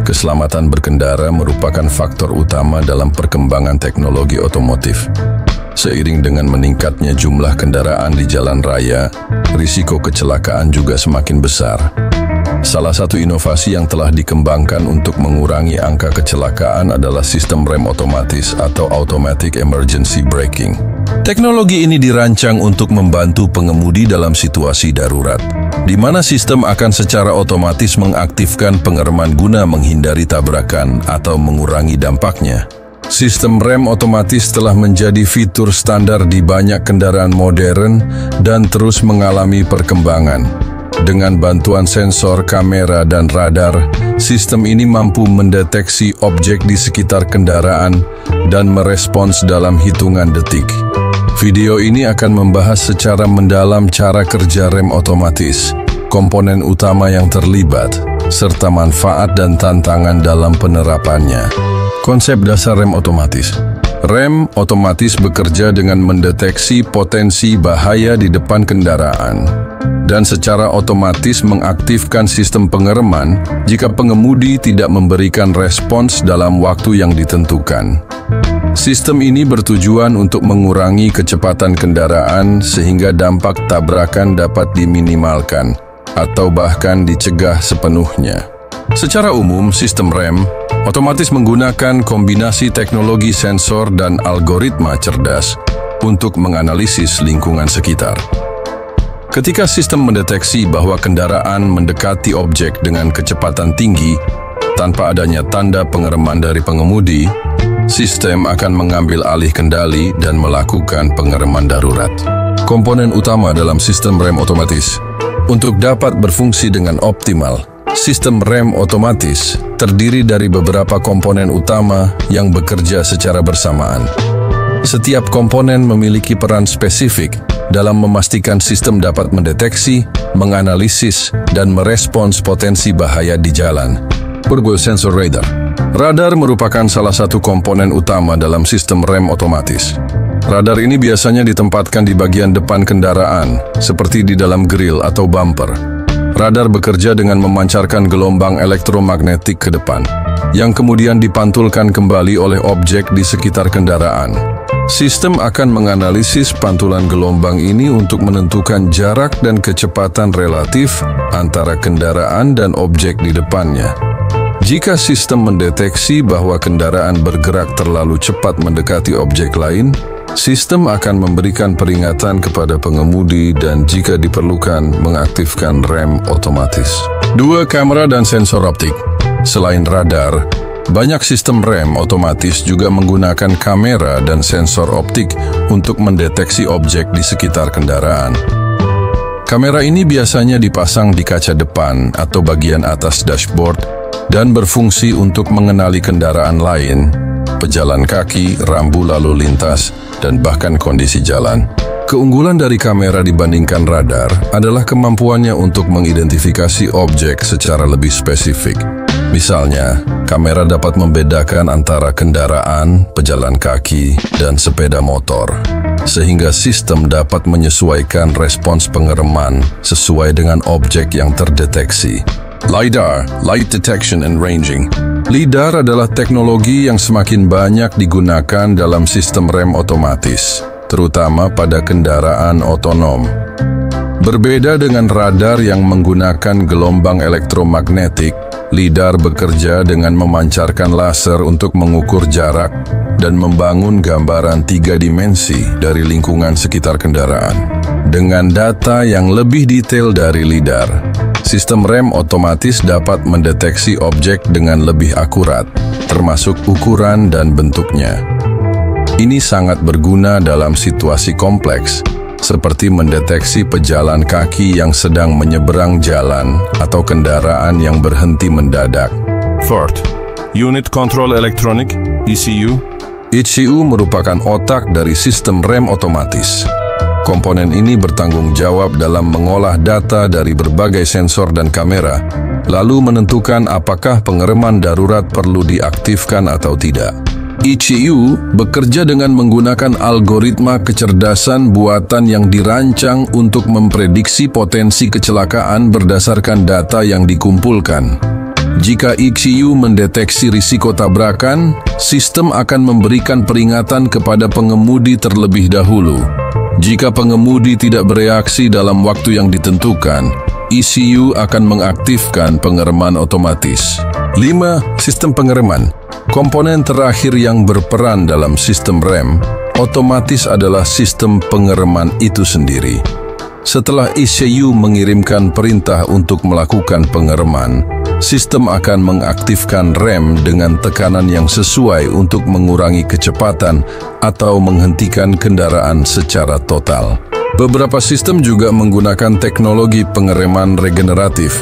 Keselamatan berkendara merupakan faktor utama dalam perkembangan teknologi otomotif. Seiring dengan meningkatnya jumlah kendaraan di jalan raya, risiko kecelakaan juga semakin besar. Salah satu inovasi yang telah dikembangkan untuk mengurangi angka kecelakaan adalah sistem rem otomatis atau Automatic Emergency Braking. Teknologi ini dirancang untuk membantu pengemudi dalam situasi darurat, di mana sistem akan secara otomatis mengaktifkan pengereman guna menghindari tabrakan atau mengurangi dampaknya. Sistem rem otomatis telah menjadi fitur standar di banyak kendaraan modern dan terus mengalami perkembangan. Dengan bantuan sensor, kamera, dan radar, sistem ini mampu mendeteksi objek di sekitar kendaraan dan merespons dalam hitungan detik. Video ini akan membahas secara mendalam cara kerja rem otomatis, komponen utama yang terlibat, serta manfaat dan tantangan dalam penerapannya. Konsep dasar rem otomatis. Rem otomatis bekerja dengan mendeteksi potensi bahaya di depan kendaraan dan secara otomatis mengaktifkan sistem pengereman jika pengemudi tidak memberikan respons dalam waktu yang ditentukan. Sistem ini bertujuan untuk mengurangi kecepatan kendaraan sehingga dampak tabrakan dapat diminimalkan atau bahkan dicegah sepenuhnya. Secara umum, sistem rem otomatis menggunakan kombinasi teknologi sensor dan algoritma cerdas untuk menganalisis lingkungan sekitar. Ketika sistem mendeteksi bahwa kendaraan mendekati objek dengan kecepatan tinggi tanpa adanya tanda pengereman dari pengemudi, sistem akan mengambil alih kendali dan melakukan pengereman darurat. Komponen utama dalam sistem rem otomatis. Untuk dapat berfungsi dengan optimal, sistem rem otomatis terdiri dari beberapa komponen utama yang bekerja secara bersamaan. Setiap komponen memiliki peran spesifik dalam memastikan sistem dapat mendeteksi, menganalisis, dan merespons potensi bahaya di jalan. Sensor radar. Radar merupakan salah satu komponen utama dalam sistem rem otomatis. Radar ini biasanya ditempatkan di bagian depan kendaraan, seperti di dalam grill atau bumper. Radar bekerja dengan memancarkan gelombang elektromagnetik ke depan, yang kemudian dipantulkan kembali oleh objek di sekitar kendaraan. Sistem akan menganalisis pantulan gelombang ini untuk menentukan jarak dan kecepatan relatif antara kendaraan dan objek di depannya. Jika sistem mendeteksi bahwa kendaraan bergerak terlalu cepat mendekati objek lain, sistem akan memberikan peringatan kepada pengemudi dan jika diperlukan mengaktifkan rem otomatis. 2. Kamera dan sensor optik. Selain radar, banyak sistem rem otomatis juga menggunakan kamera dan sensor optik untuk mendeteksi objek di sekitar kendaraan. Kamera ini biasanya dipasang di kaca depan atau bagian atas dashboard dan berfungsi untuk mengenali kendaraan lain, pejalan kaki, rambu lalu lintas, dan bahkan kondisi jalan. Keunggulan dari kamera dibandingkan radar adalah kemampuannya untuk mengidentifikasi objek secara lebih spesifik. Misalnya, kamera dapat membedakan antara kendaraan, pejalan kaki, dan sepeda motor, sehingga sistem dapat menyesuaikan respons pengereman sesuai dengan objek yang terdeteksi. LiDAR, Light Detection and Ranging. LiDAR adalah teknologi yang semakin banyak digunakan dalam sistem rem otomatis, terutama pada kendaraan otonom. Berbeda dengan radar yang menggunakan gelombang elektromagnetik, LiDAR bekerja dengan memancarkan laser untuk mengukur jarak dan membangun gambaran 3 dimensi dari lingkungan sekitar kendaraan. Dengan data yang lebih detail dari LiDAR, sistem rem otomatis dapat mendeteksi objek dengan lebih akurat, termasuk ukuran dan bentuknya. Ini sangat berguna dalam situasi kompleks, seperti mendeteksi pejalan kaki yang sedang menyeberang jalan atau kendaraan yang berhenti mendadak. 4. Unit Control Electronic, ECU. ECU merupakan otak dari sistem rem otomatis. Komponen ini bertanggung jawab dalam mengolah data dari berbagai sensor dan kamera, lalu menentukan apakah pengereman darurat perlu diaktifkan atau tidak. ECU bekerja dengan menggunakan algoritma kecerdasan buatan yang dirancang untuk memprediksi potensi kecelakaan berdasarkan data yang dikumpulkan. Jika ECU mendeteksi risiko tabrakan, sistem akan memberikan peringatan kepada pengemudi terlebih dahulu. Jika pengemudi tidak bereaksi dalam waktu yang ditentukan, ECU akan mengaktifkan pengereman otomatis. 5. Sistem pengereman. Komponen terakhir yang berperan dalam sistem rem otomatis adalah sistem pengereman itu sendiri. Setelah ECU mengirimkan perintah untuk melakukan pengereman, sistem akan mengaktifkan rem dengan tekanan yang sesuai untuk mengurangi kecepatan atau menghentikan kendaraan secara total. Beberapa sistem juga menggunakan teknologi pengereman regeneratif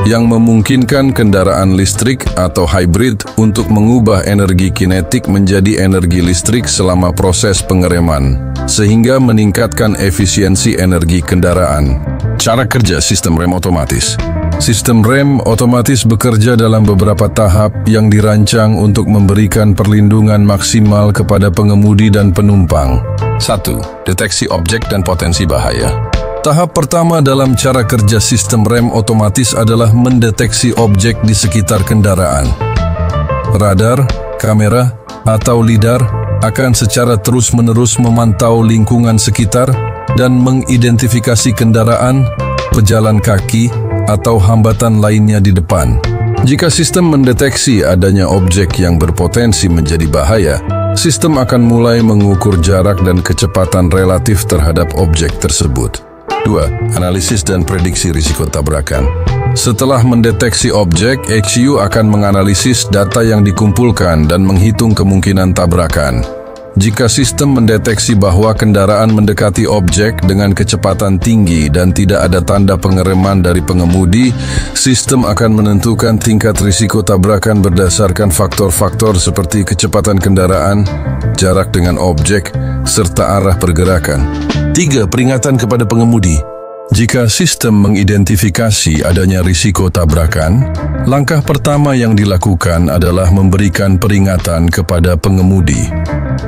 yang memungkinkan kendaraan listrik atau hybrid untuk mengubah energi kinetik menjadi energi listrik selama proses pengereman, sehingga meningkatkan efisiensi energi kendaraan. Cara kerja sistem rem otomatis. Sistem rem otomatis bekerja dalam beberapa tahap yang dirancang untuk memberikan perlindungan maksimal kepada pengemudi dan penumpang. 1. Deteksi objek dan potensi bahaya. Tahap pertama dalam cara kerja sistem rem otomatis adalah mendeteksi objek di sekitar kendaraan. Radar, kamera, atau lidar akan secara terus-menerus memantau lingkungan sekitar dan mengidentifikasi kendaraan, pejalan kaki, atau hambatan lainnya di depan. Jika sistem mendeteksi adanya objek yang berpotensi menjadi bahaya, sistem akan mulai mengukur jarak dan kecepatan relatif terhadap objek tersebut. 2. Analisis dan prediksi risiko tabrakan. Setelah mendeteksi objek, ECU akan menganalisis data yang dikumpulkan dan menghitung kemungkinan tabrakan. Jika sistem mendeteksi bahwa kendaraan mendekati objek dengan kecepatan tinggi dan tidak ada tanda pengereman dari pengemudi, sistem akan menentukan tingkat risiko tabrakan berdasarkan faktor-faktor seperti kecepatan kendaraan, jarak dengan objek, serta arah pergerakan. 3. Peringatan kepada pengemudi. Jika sistem mengidentifikasi adanya risiko tabrakan, langkah pertama yang dilakukan adalah memberikan peringatan kepada pengemudi.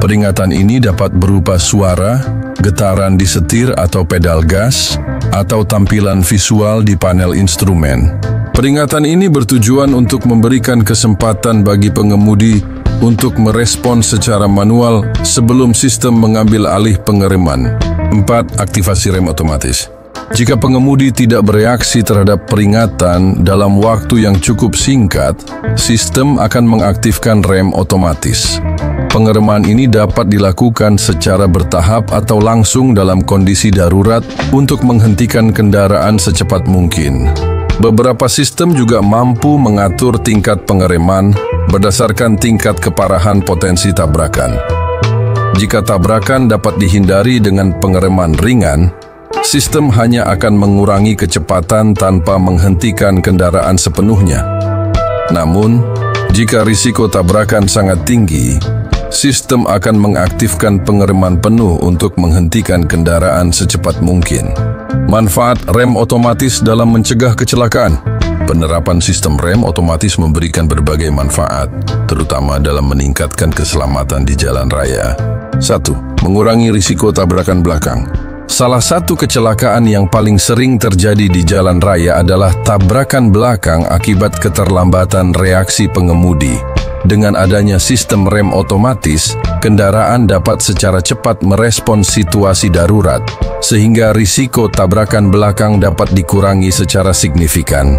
Peringatan ini dapat berupa suara, getaran di setir atau pedal gas, atau tampilan visual di panel instrumen. Peringatan ini bertujuan untuk memberikan kesempatan bagi pengemudi untuk merespons secara manual sebelum sistem mengambil alih pengereman. 4. Aktivasi rem otomatis. Jika pengemudi tidak bereaksi terhadap peringatan dalam waktu yang cukup singkat, sistem akan mengaktifkan rem otomatis. Pengereman ini dapat dilakukan secara bertahap atau langsung dalam kondisi darurat untuk menghentikan kendaraan secepat mungkin. Beberapa sistem juga mampu mengatur tingkat pengereman berdasarkan tingkat keparahan potensi tabrakan. Jika tabrakan dapat dihindari dengan pengereman ringan, sistem hanya akan mengurangi kecepatan tanpa menghentikan kendaraan sepenuhnya. Namun, jika risiko tabrakan sangat tinggi, sistem akan mengaktifkan pengereman penuh untuk menghentikan kendaraan secepat mungkin. Manfaat rem otomatis dalam mencegah kecelakaan. Penerapan sistem rem otomatis memberikan berbagai manfaat, terutama dalam meningkatkan keselamatan di jalan raya. 1. Mengurangi risiko tabrakan belakang. Salah satu kecelakaan yang paling sering terjadi di jalan raya adalah tabrakan belakang akibat keterlambatan reaksi pengemudi. Dengan adanya sistem rem otomatis, kendaraan dapat secara cepat merespons situasi darurat, sehingga risiko tabrakan belakang dapat dikurangi secara signifikan.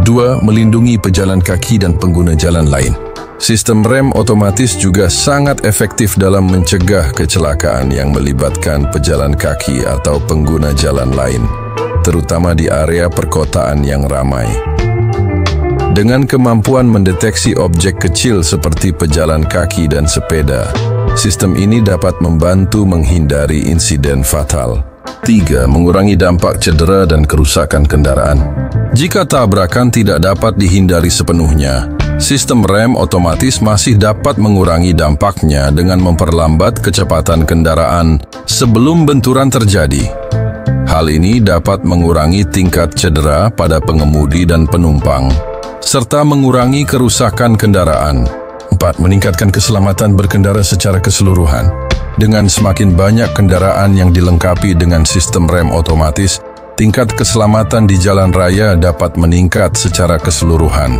2. Melindungi pejalan kaki dan pengguna jalan lain. Sistem rem otomatis juga sangat efektif dalam mencegah kecelakaan yang melibatkan pejalan kaki atau pengguna jalan lain, terutama di area perkotaan yang ramai. Dengan kemampuan mendeteksi objek kecil seperti pejalan kaki dan sepeda, sistem ini dapat membantu menghindari insiden fatal. 3. Mengurangi dampak cedera dan kerusakan kendaraan. Jika tabrakan tidak dapat dihindari sepenuhnya, sistem rem otomatis masih dapat mengurangi dampaknya dengan memperlambat kecepatan kendaraan sebelum benturan terjadi. Hal ini dapat mengurangi tingkat cedera pada pengemudi dan penumpang, serta mengurangi kerusakan kendaraan. 4. Meningkatkan keselamatan berkendara secara keseluruhan. Dengan semakin banyak kendaraan yang dilengkapi dengan sistem rem otomatis, tingkat keselamatan di jalan raya dapat meningkat secara keseluruhan.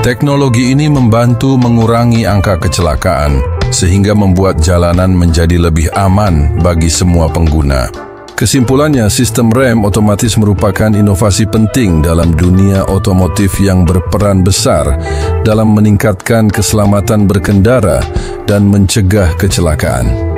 Teknologi ini membantu mengurangi angka kecelakaan, sehingga membuat jalanan menjadi lebih aman bagi semua pengguna. Kesimpulannya, sistem rem otomatis merupakan inovasi penting dalam dunia otomotif yang berperan besar dalam meningkatkan keselamatan berkendara dan mencegah kecelakaan.